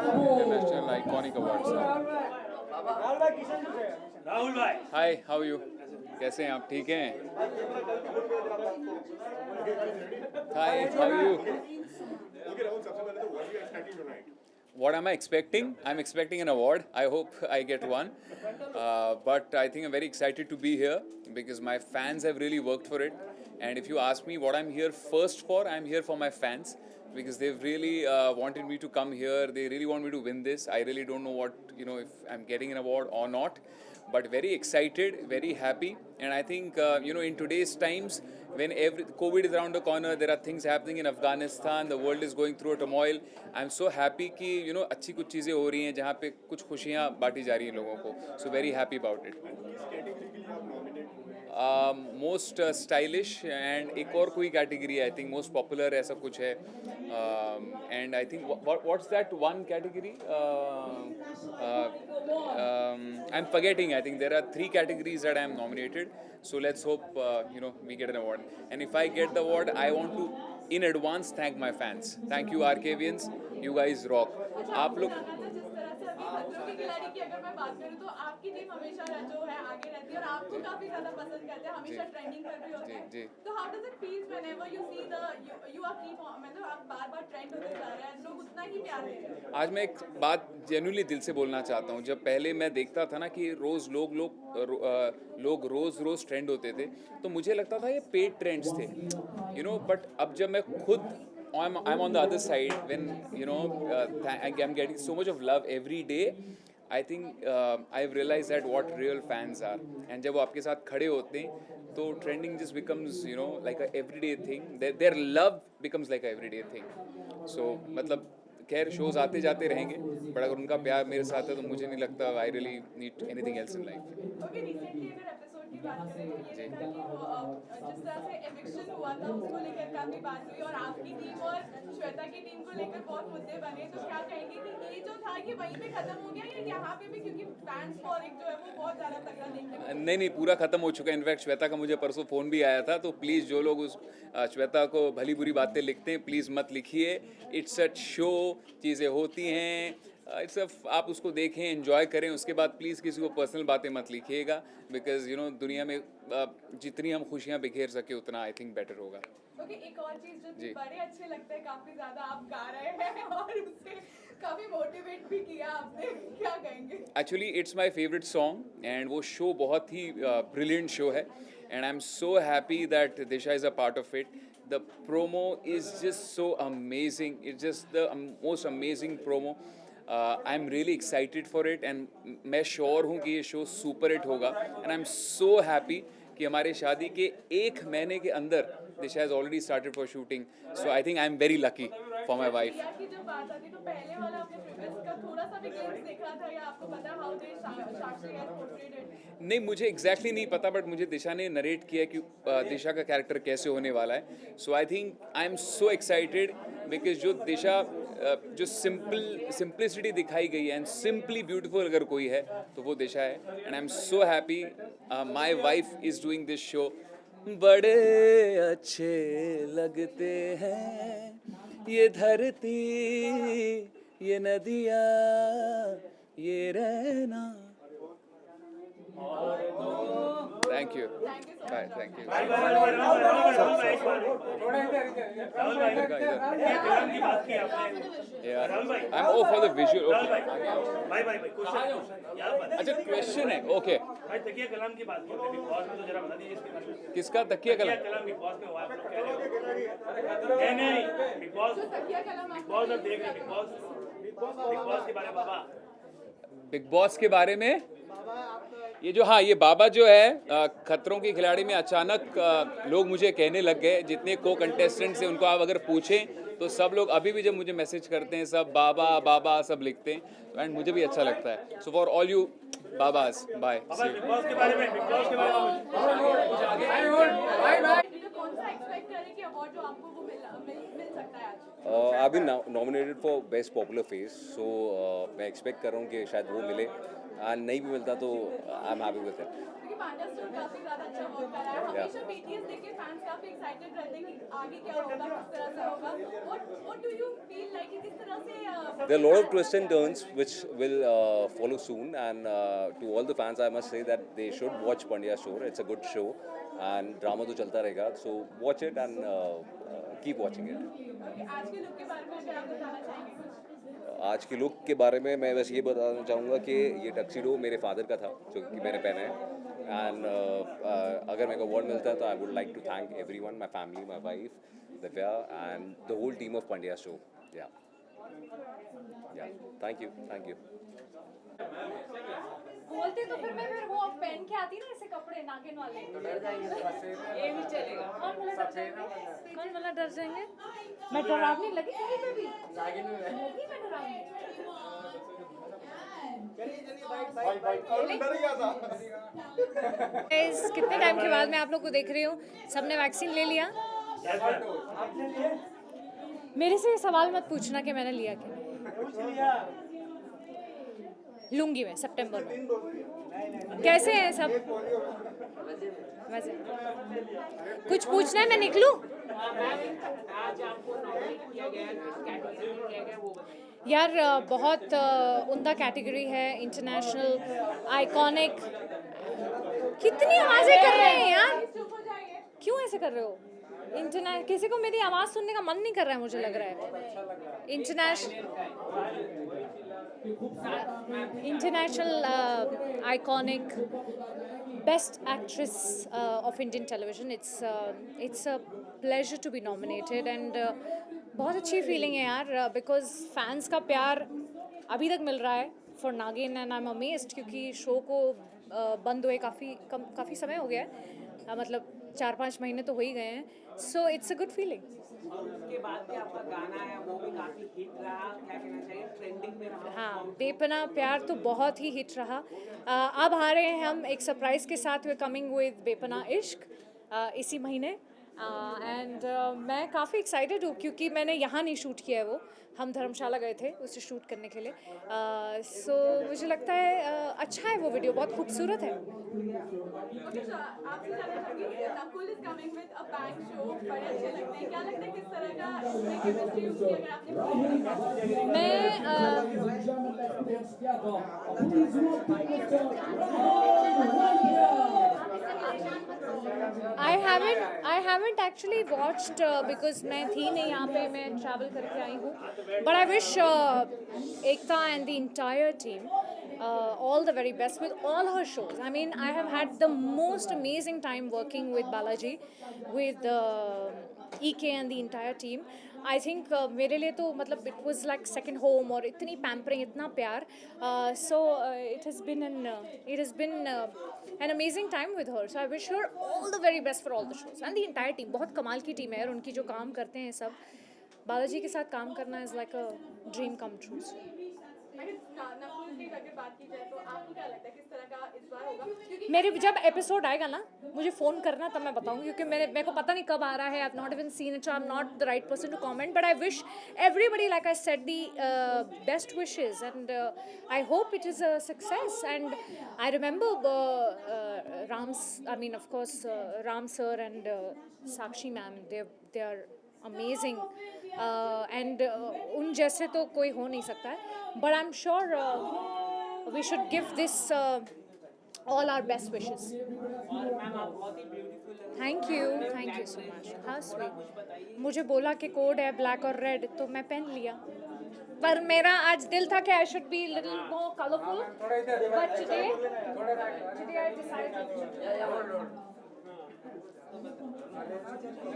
International iconic awards. Rahul भाई, हाय, how you? कैसे हैं आप? ठीक हैं? Hi, how you? What am I expecting? I'm expecting an award. I hope I get one. But I think I'm very excited to be here because my fans have really worked for it. And if you ask me what I'm here first for, I'm here for my fans because they've really wanted me to come here. They really want me to win this. I really don't know if I'm getting an award or not. But very excited, very happy. And I think, in today's times, when COVID is around the corner, there are things happening in Afghanistan, the world is going through a turmoil. I'm so happy कि अच्छी कुछ चीज़ें हो रही हैं जहाँ पे कुछ खुशियाँ बांटी जा रही हैं लोगों को. So very happy about it. Most stylish and एक और कोई कैटेगरी है, आई थिंक मोस्ट पॉपुलर ऐसा कुछ है. And I think what's that one category, I am forgetting. I think there are 3 categories that I am nominated. So let's hope we get an award. And if I get the award, I want to in advance thank my fans. Thank you RKvians, you guys rock. आप लोग खतरों के खिलाड़ी की अगर मैं बात करूं तो आपकी टीम हमेशा जो है आगे रहती है और आपको काफी ज्यादा पसंद करते हैं, हमेशा ट्रेंडिंग कर रहे होते हैं. तो how does it feel whenever you see you are keep मतलब आप बार-बार ट्रेंड होते जा रहे हैं, लोग उतना ही प्यार दे रहे हैं. आज मैं एक बात जेन्युइनली दिल से बोलना चाहता हूँ. जब पहले मैं देखता था ना कि लोग रोज ट्रेंड होते थे, तो मुझे लगता था ये पेड ट्रेंड्स थे, बट अब जब मैं खुद I'm on the other side when I'm getting so much of love every day. I think I've realized that what real fans are. And जब वो आपके साथ खड़े होते हैं तो trending just becomes like a everyday thing. Their love becomes like a everyday thing. So मतलब खैर शोज आते जाते रहेंगे, बट अगर उनका प्यार मेरे साथ है तो मुझे नहीं लगता I really need anything else in life. Okay, recently अगर एपिसोड की बात करें तो ये देखा कि जिस तरह से एविक्शन हुआ था उसको लेकर काफी बात हुई और आपकी टीम और श्वेता की टीम को लेकर बहुत मुद्दे बने. तो क्या कहेंगे कि ये जो था ये वहीं पे खत्म हो गया या यहाँ पे भी, क्योंकि फैंस फॉलोइंग जो है वो बहुत ज्यादा तगड़ा देखने को. नहीं, पूरा खत्म हो चुका है. इनफैक्ट श्वेता का मुझे परसों फ़ोन भी आया था. तो प्लीज़ जो लोग उस श्वेता को भली बुरी बातें लिखते हैं, प्लीज़ मत लिखिए. इट्स अ शो, चीज़ें होती हैं. आप उसको देखें, एंजॉय करें. उसके बाद प्लीज़ किसी को पर्सनल बातें मत लिखिएगा बिकॉज दुनिया में जितनी हम खुशियाँ बिखेर सके उतना आई थिंक बेटर होगा. ओके, एक और चीज़ जो बड़े अच्छे लगते हैं, काफ़ी ज़्यादा आप गा रहे हैं और उससे काफ़ी मोटिवेट भी किया आपने, क्या कहेंगे? Actually it's my favourite song and वो शो बहुत ही ब्रिलियंट शो है and I am so happy that Disha is a part of it. The promo is just so amazing. It's just the most amazing promo. I'm really excited for it and मैं sure हूँ कि ये show super hit होगा. And I'm so happy कि हमारे शादी के 1 महीने के अंदर दिशा has already started for shooting. So I think I'm very lucky for my wife. रिया की जब बात आती तो पहले वाला आपने प्रीवियस का थोड़ा सा भी ग्लिम्स देखा था या आपको पता how they Sakshi has portrayed it? नहीं, मुझे एग्जैक्टली नहीं पता, बट मुझे दिशा ने नरेट किया कि दिशा का कैरेक्टर कैसे होने वाला है. So I think I am so excited because जो दिशा जो सिंपलिसिटी दिखाई गई है एंड सिंपली ब्यूटीफुल अगर कोई है तो वो दिशा है. And I am so happy my wife is doing this show. बड़े अच्छे लगते हैं ये धरती, ये नदियाँ, ये रहना. Thank you. Bye. Thank you. Yeah. I'm all for the visual. Okay. अच्छा, क्वेश्चन है. ओके. भाई तकिया कलाम की बात की बिग बॉस में, तो जरा बता दीजिए इसके बारे में. किसका तकिया कलाम? कलाम बिग बॉस में हुआ, आप लोग कह रहे हो. नहीं बिग बॉस तकिया कलाम अब देख रहे बिग बॉस के बारे में. बाबा बिग बॉस के बारे में ये ये बाबा जो है खतरों के खिलाड़ी में अचानक लोग मुझे कहने लग गए. जितने को कंटेस्टेंट्स हैं उनको आप अगर पूछें तो सब लोग अभी भी जब मुझे मैसेज करते हैं सब बाबा बाबा सब लिखते हैं. एंड मुझे भी अच्छा लगता है. सो फॉर ऑल यू बाबास, बाय. बिग बॉस के बारे में कौन सा एक्सपेक्ट करें कि अवार्ड जो आपको वो मिल सकता है आज? I've been nominated for Best Popular Face, so मैं एक्सपेक्ट कर रहा हूँ कि शायद वो मिले. नहीं भी मिलता तो आई एम हैप्पी विद इट. क्योंकि पांडा स्टोर काफी ज्यादा अच्छा वर्क कर रहा है. हमेशा बीटीएस देख के फैंस काफी एक्साइटेड रहते हैं कि आगे क्या होगा, किस तरह से होगा. व्हाट डू कि किस तरह से There are a lot of twists and turns which will follow soon, and to all the fans, I must say that they should watch Pandya Show. It's a good show, and drama तो चलता रहेगा. So watch it and keep watching it. Okay, आज के look के बारे में अगर आप बताना चाहेंगे कुछ? आज के लुक के बारे में मैं बस ये बताना चाहूँगा कि ये टक्सीडो मेरे फादर का था जो कि मैंने पहना है. एंड अगर मेरे को अवार्ड मिलता है तो I would like to thank everyone, my family, my wife Divya and the whole team of Pandya show. Yeah thank you. बोलते तो फिर मैं वो पहन के आती ना ऐसे कपड़े नागिन वाले. ये भी चलेगा. कौन बोला डर जाएंगे? मैं डरावनी लगी कहीं पे भी. लगी मैं डरावनी. Guys, कितने टाइम के बाद मैं आप लोग को देख रही हूँ. सबने वैक्सीन ले लिया? मेरे से सवाल मत पूछना कि मैंने लिया कि नहीं. लूंगी मैं सितंबर में. कैसे हैं सब? वैसे कुछ पूछना है मैं निकलूं? यार बहुत उम्दा कैटेगरी है. International iconic. कितनी आवाजें कर रहे हैं यार. क्यों ऐसे कर रहे हो? इंटरनेशनल किसी को मेरी आवाज़ सुनने का मन नहीं कर रहा है मुझे लग रहा है. International iconic best actress of Indian television. It's a pleasure to be nominated and बहुत अच्छी फीलिंग है यार बिकॉज फैंस का प्यार अभी तक मिल रहा है फॉर नागिन एंड आई एम अमेज्ड क्योंकि शो को बंद हुए काफ़ी समय हो गया है. मतलब 4-5 महीने तो हो ही गए हैं. So it's a good feeling. उसके बाद भी आपका गाना है वो भी काफी हिट रहा. क्या कहना चाहिए, ट्रेंडिंग में रहा? हाँ, बेपना प्यार तो बहुत ही हिट रहा. अब आ रहे हैं हम एक सरप्राइज के साथ. वे कमिंग विद बेपना इश्क इसी महीने. एंड मैं काफ़ी एक्साइटेड हूँ क्योंकि मैंने यहाँ नहीं शूट किया है. वो हम धर्मशाला गए थे उसे शूट करने के लिए. सो मुझे लगता है अच्छा है वो वीडियो. बहुत खूबसूरत है. आपसे जानना चाहूंगी कि Nakul is coming with a bank show. बड़े अच्छे लगते हैं. क्या लगता है किस तरह का उसमें केमिस्ट्री होगी अगर आपने I haven't actually watched because मैं थी नहीं यहाँ पे. मैं travel करके आई हूँ. But I wish Ekta and the entire team all the very best with all her shows. I mean, I have had the most amazing time working with Balaji, with EK and the entire team. I think मेरे लिए तो मतलब it was like second home और इतनी pampering, इतना प्यार. So it has been an amazing time with her. So I wish her all the very best for all the shows and the entire team. बहुत कमाल की team है और उनकी जो काम करते हैं सब. बालाजी के साथ काम करना is like a dream come true. Nakul की अगर बात की जाए तो आपको क्या लगता है किस तरह का इस बार होगा? क्योंकि मेरे जब एपिसोड आएगा ना मुझे फ़ोन करना तब मैं बताऊंगी क्योंकि मेरे को पता नहीं कब आ रहा है. I have not even seen it so I am not the right person to comment. But I wish everybody like I said the best wishes and I hope it is a success. And I remember of course Ram sir and Sakshi ma'am. They are amazing and उन जैसे तो कोई हो नहीं सकता है. but I'm sure we should give this all our best wishes. और ma'am आप बहुत ही ब्यूटीफुल है. thank you so much. हाँ स्वीट. मुझे बोला कि कोड है ब्लैक और रेड तो मैं पहन लिया. पर मेरा आज दिल था कि I should be little more colorful but today I decided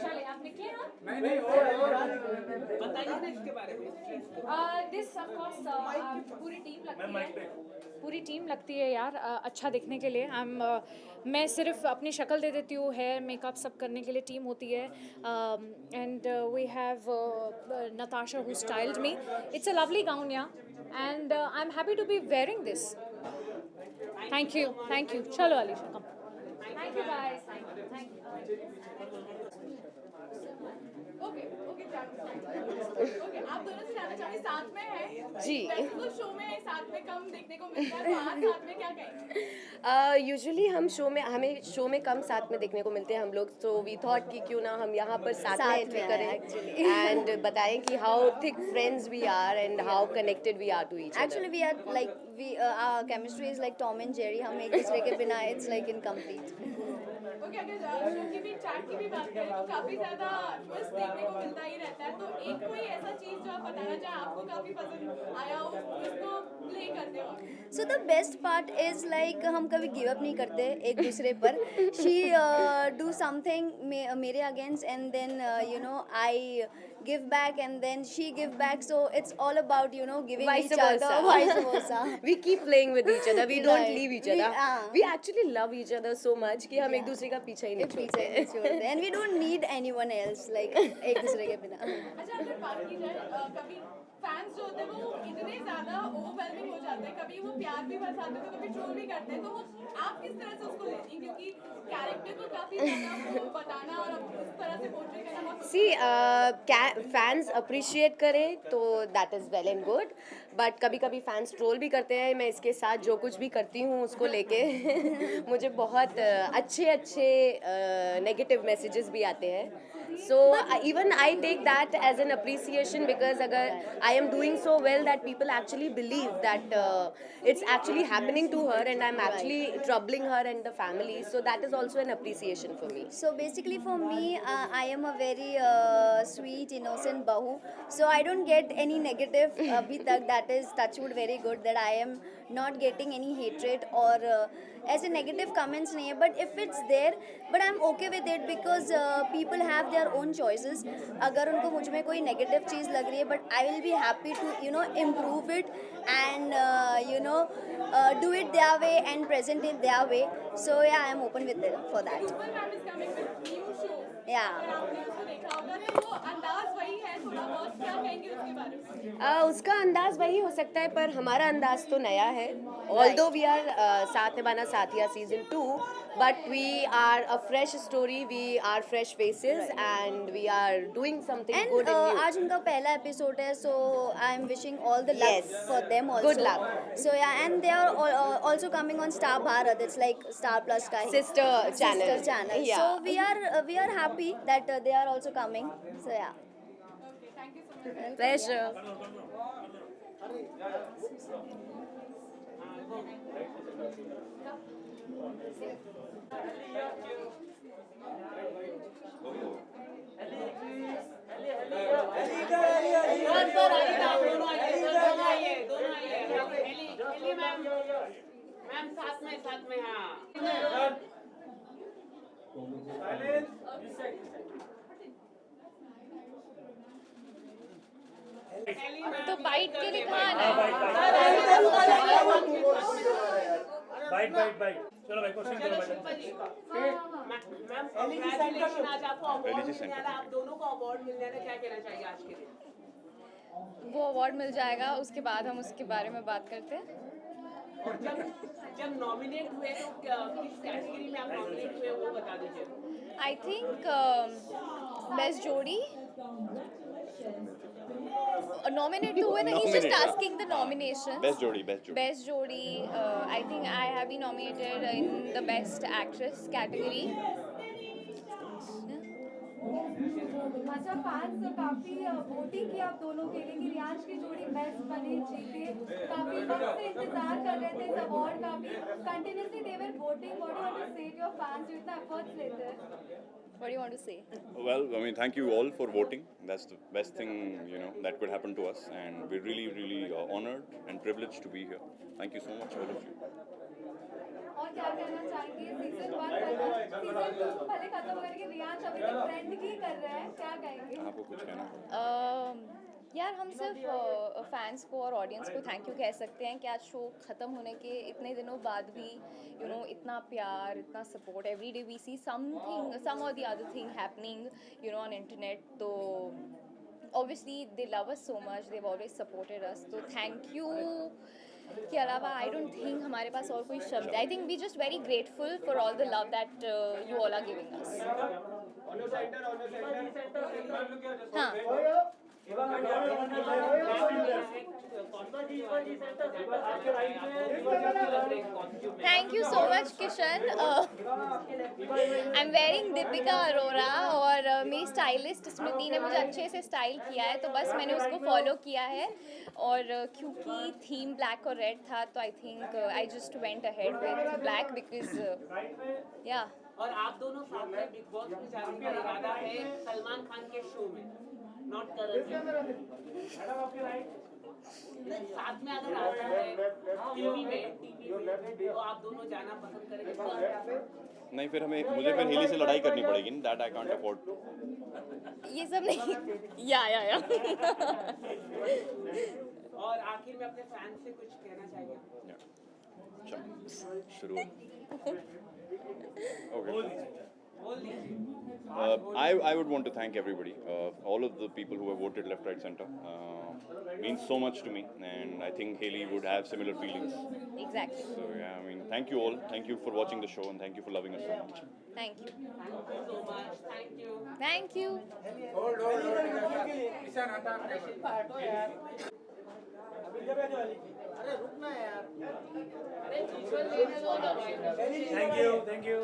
चले आप निकले. हाँ बताइए ना इसके बारे में. दिस ऑफ कोर्स पूरी टीम लगती है यार अच्छा दिखने के लिए. मैं सिर्फ अपनी शक्ल दे देती हूँ. हेयर मेकअप सब करने के लिए टीम होती है. And we have Natasha who styled me. It's a lovely gown yeah and I am happy to be wearing this. Thank you. चलो Alisha come. Thank you guys. Thank you. Okay आप दोनों से जानना अच्छा अभी साथ में है जी। फेस्टिवल शो में साथ में कम देखने को मिलता है, तो आज साथ में क्या कहेंगे? यूजुअली हमें शो में कम साथ में देखने को मिलते हैं हम लोग, सो वी थॉट कि क्यों ना हम यहाँ पर साथ में एंट्री करें एंड बताएं कि how thick friends we are and how connected we are to each other. Actually, we are like our chemistry is like Tom and Jerry. हम एक दूसरे के बिना it's like incomplete. ओके अगर शो की भी चैट की भी बात करें तो काफी ज्यादा ट्विस्ट देखने को मिलता ही रहता है, तो एक कोई ऐसा चीज जो आप बताना चाहें आपको काफी पसंद आया हो ट्विस्ट को प्ले करते हो? So the best part is like हम कभी give up नहीं करते एक दूसरे पर. She do something मेरे against and then you know I give back and then she give back, so it's all about you know giving Vice each other, versa. vice versa. We keep playing with each other. We don't Right. leave each We- other. We actually love each other so much कि हम एक दूसरे का पीछा ही नहीं पीछे नहीं छोड़ते and we don't need anyone else like एक दूसरे के बिना. अच्छा अगर बात की जाए कभी फैंस जो होते हैं वो इतने ज्यादा ओवरवेलमिंग हो जाते हैं, कभी वो प्यार भी बरसाते हैं तो कभी ट्रोल भी करते हैं, तो वो आप किस तरह से उसको लेती हैं, क्योंकि कैरेक्टर को काफी ज्यादा वो बताना और उस तरह से पोर्ट्रे करना बहुत सी फैंस अप्रिशिएट करें तो that is well and good, but कभी कभी फैंस ट्रोल भी करते हैं. मैं इसके साथ जो कुछ भी करती हूँ उसको लेके मुझे बहुत अच्छे नेगेटिव मैसेजेस भी आते हैं. So even I take that as an appreciation because अगर I am doing so well that people actually believe that it's actually happening to her and I'm actually troubling her and the family, so that is also an appreciation for me. So basically for me, I am a very sweet, innocent bahu. So I don't get any negative abhi tak. That is touchwood very good that I am not getting any hatred or ऐसे negative comments नहीं है. But if it's there, but I'm okay with it because people have their own choices. अगर उनको मुझ में कोई negative चीज़ लग रही है, but I will be happy to you know improve it and you know do it their way and present it their way. So yeah, I'm open with it for that. Super ma'am is coming with new show. Yeah. अगर आपने उसको देखा होगा तो वो अंदाज वही है थोड़ा बहुत, क्या कहेंगे उसके बारे में? उसका अंदाज वही हो सकता है पर हमारा अंदाज तो नया है. Although we are साथ निभाना साथिया season 2, but we are a fresh story, we are fresh faces and we are doing something And good and new. आज उनका पहला एपिसोड है, so I'm wishing all the luck Yes. for them also. Good luck. So yeah, and they are also coming on Star Bharat. It's like Star Plus का ही Sister channel. sister channel. Yeah. So we are happy that they are also coming. So yeah. Okay thank you so much. Pleasure. Ma'am साथ में हाँ. तो bite के लिए कहाँ आना है? बाइट चलो भाई क्वेश्चन करो भाई. मैम कांग्रेचुलेशन, आज आपको अवार्ड मिलने वाला, आप दोनों को अवार्ड मिलने वाला, क्या कहना चाहिए आज के दिन? वो अवार्ड मिल जाएगा, उसके बाद हम उसके बारे में बात करते हैं. और जब नॉमिनेट हुए तो किस कैटेगरी में आप नॉमिनेट हुए वो बता दीजिए. आई थिंक बेस्ट जोड़ी नॉमिनेट तो हुए ना. He's just asking the nominations. Best Jodi. Best Jodi, I think I have been nominated in the Best Actress category. अच्छा फैंस काफी वोटिंग की आप दोनों के लिए कि रियांश की जोड़ी बेस्ट बने, जीते. काफी वक्त से इंतजार कर रहे थे इस अवार्ड का भी. Continuously they were voting. What do you want to say to your fans जो इतना एफर्ट्स लेते हैं? What do you want to say? Well, I mean, thank you all for voting. That's the best thing, you know, that could happen to us, and we're really honored and privileged to be here. Thank you so much, all of you. और क्या कहना चाहेंगे season 1 season 2 को भले खत्म करके रियांश अभी तक ट्रेंड ही कर रहा है, क्या कहेंगे? आपको कुछ कहना? यार हम सिर्फ फैंस को और ऑडियंस को थैंक यू कह सकते हैं कि आज शो ख़त्म होने के इतने दिनों बाद भी यू नो इतना प्यार, इतना support. Every day we see something, some और the other thing happening you know on internet. तो obviously they love us so much, they have always supported us. तो थैंक यू के अलावा आई डोंट थिंक हमारे पास और कोई शब्द. I think we just very grateful for all the love that you all are giving us. हाँ Thank you so much, Kishan. I'm wearing Deepika Arora और मेरी स्टाइलिस्ट स्मृति ने मुझे अच्छे से स्टाइल किया है, तो बस मैंने उसको फॉलो किया है और क्योंकि थीम ब्लैक और रेड था तो आई think I just went ahead with black because या और आप दोनों साथ में बिग बॉस में जाने का इरादा है सलमान खान के शो में, नॉट करण। साथ में अगर आता है टीवी में तो आप दोनों जाना पसंद करेंगे? नहीं, फिर मुझे फिर हेली से लड़ाई करनी पड़ेगी ना, दैट आई कांट अफोर्ड। ये सब नहीं या और आखिर में अपने फैंस से कुछ कहना चाहिए? शुरू बोल दीजिए। I would want to thank everybody, all of the people who have voted left, right, center. Means so much to me, and I think Haley would have similar feelings. exactly. So yeah, I mean, thank you all. Thank you for watching the show, and thank you for loving us so much. Thank you. Thank you so much. Thank you. Thank you. Thank you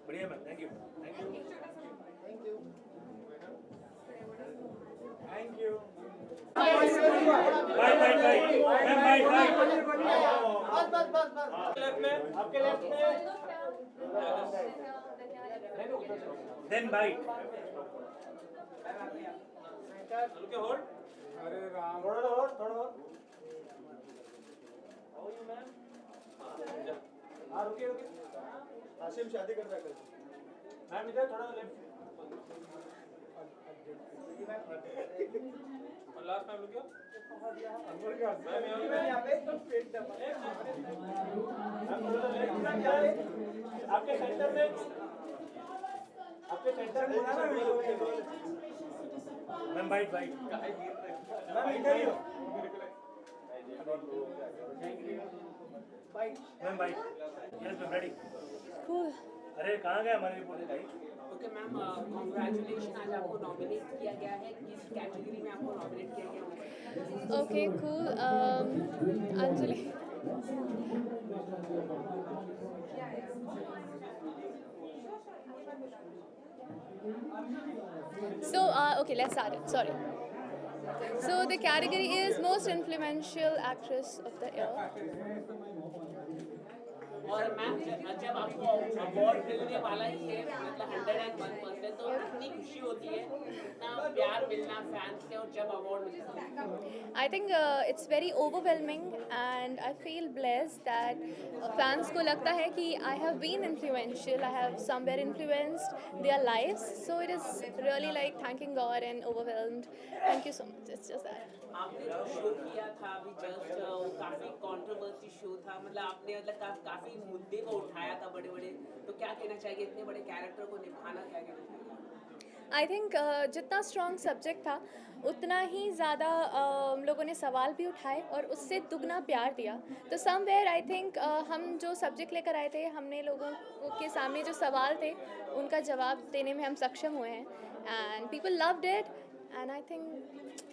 बढ़िया ma'am, thank you bye bye bye ma'am, bye bye then bye Asim शादी कर रहा है ma'am इधर थोड़ा left और last time रुकियो ma'am यहाँ पे आपके सेंटर में मैम बाइट मैम इधर ही हो ma'am bite yes ma'am ready Cool. अरे कहाँ गया हमारी रिपोर्ट भाई? ओके मैम, कांग्रेचुलेशन, आज आपको नॉमिनेट किया गया है, किस कैटेगरी में आपको नॉमिनेट किया गया है? Okay, cool. Anjali. So, okay, let's start it. Sorry. So, the category is Most Influential Actress of the Year. और मैम जब आपको अवार्ड मिलने वाला ही है, मतलब 101%, तो कितनी खुशी होती है, इतना प्यार मिलना फैंस से, और जब अवार्ड मिलता है? I think it's very overwhelming and I feel blessed that fans को लगता है कि I have been influential, I have somewhere influenced their lives, so it is really like thanking God and overwhelmed. Thank you so much. It's just that. आपने जो show किया था अभी just, काफी कंट्रोवर्सी शो था, मतलब आपने मतलब काफी मुद्दे को उठाया था बड़े बड़े, तो क्या कहना चाहिए इतने बड़े कैरेक्टर को निभाना, क्या कहना चाहिए? आई थिंक जितना स्ट्रॉन्ग सब्जेक्ट था उतना ही ज़्यादा लोगों ने सवाल भी उठाए और उससे दुगना प्यार दिया, तो समवेयर आई थिंक हम जो सब्जेक्ट लेकर आए थे, हमने लोगों के सामने जो सवाल थे उनका जवाब देने में हम सक्षम हुए हैं, and people loved it, and I think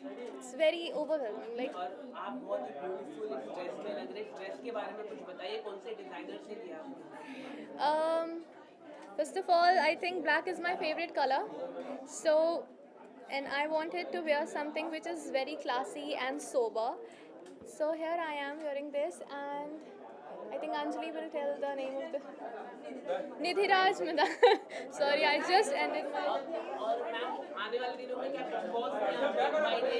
it's very overwhelming like. और आप बहुत ही ब्यूटीफुल ड्रेस में लग रहे हैं, ड्रेस के बारे में कुछ बताइए, कौन से डिजाइनर से लिया आपने? First of all, I think black is my favorite color, so and I wanted to wear something which is very classy and sober, so here I am wearing this, and I think Anjali will tell the name of the Nidhiraj Madan. Sorry, I just ended my और ma'am आने वाले दिनों में क्या big boss में आप पाएंगे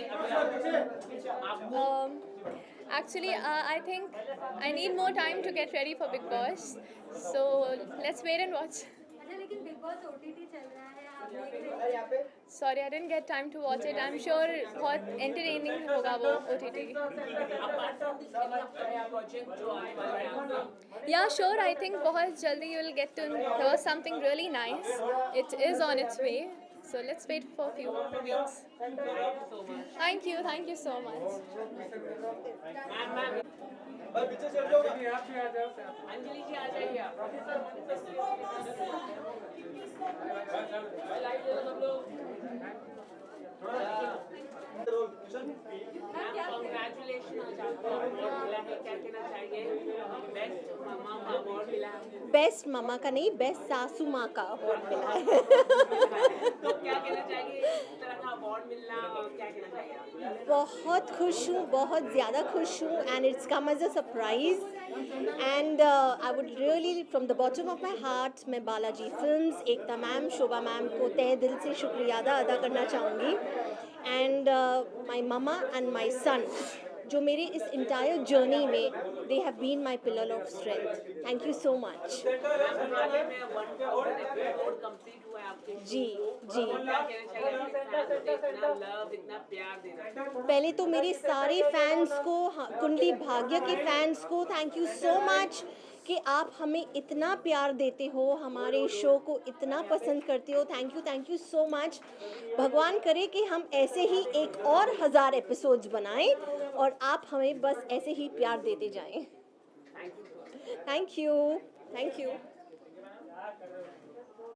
आपको? actually I think I need more time to get ready for Big Boss, so let's wait and watch. अच्छा, लेकिन बिग बॉस ओटीटी चल रहा है, आप देख रहे हैं? Sorry, I didn't get time to watch it. I'm sure बहुत entertaining होगा वो OTT. Apart from this any upcoming project जो आने वाले हैं आपके? Yeah, sure. I think बहुत जल्दी you will get to hear something really nice. It is on its way. So let's wait for a few weeks. Thank you so much. Anjali जी आ जाइए आप congratulation आपको अवार्ड मिला है क्या कहना चाहिए बेस्ट मामा अवार्ड मिला है बेस्ट मामा का नहीं, बेस्ट सासू माँ का अवार्ड मिला है। तो क्या कहना चाहिए इस तरह का अवार्ड मिलना और क्या कहना चाहिए बहुत खुश हूँ, बहुत ज़्यादा खुश हूँ, and it's come as a surprise. And I would really from the bottom of my heart मैं Balaji Films, Ekta ma'am, Shobha ma'am को तहे दिल से शुक्रिया अदा करना चाहूँगी। And my mama and my son जो मेरे इस इंटायर जर्नी में they have been my pillar of strength. Thank you so much. जी जी पहले तो मेरे सारे फैंस को, कुंडली भाग्य के फैंस को थैंक यू सो मच कि आप हमें इतना प्यार देते हो, हमारे शो को इतना पसंद करते हो। Thank you so much. भगवान करे कि हम ऐसे ही एक और 1000 एपिसोड्स बनाएं और आप हमें बस ऐसे ही प्यार देते जाएं। Thank you.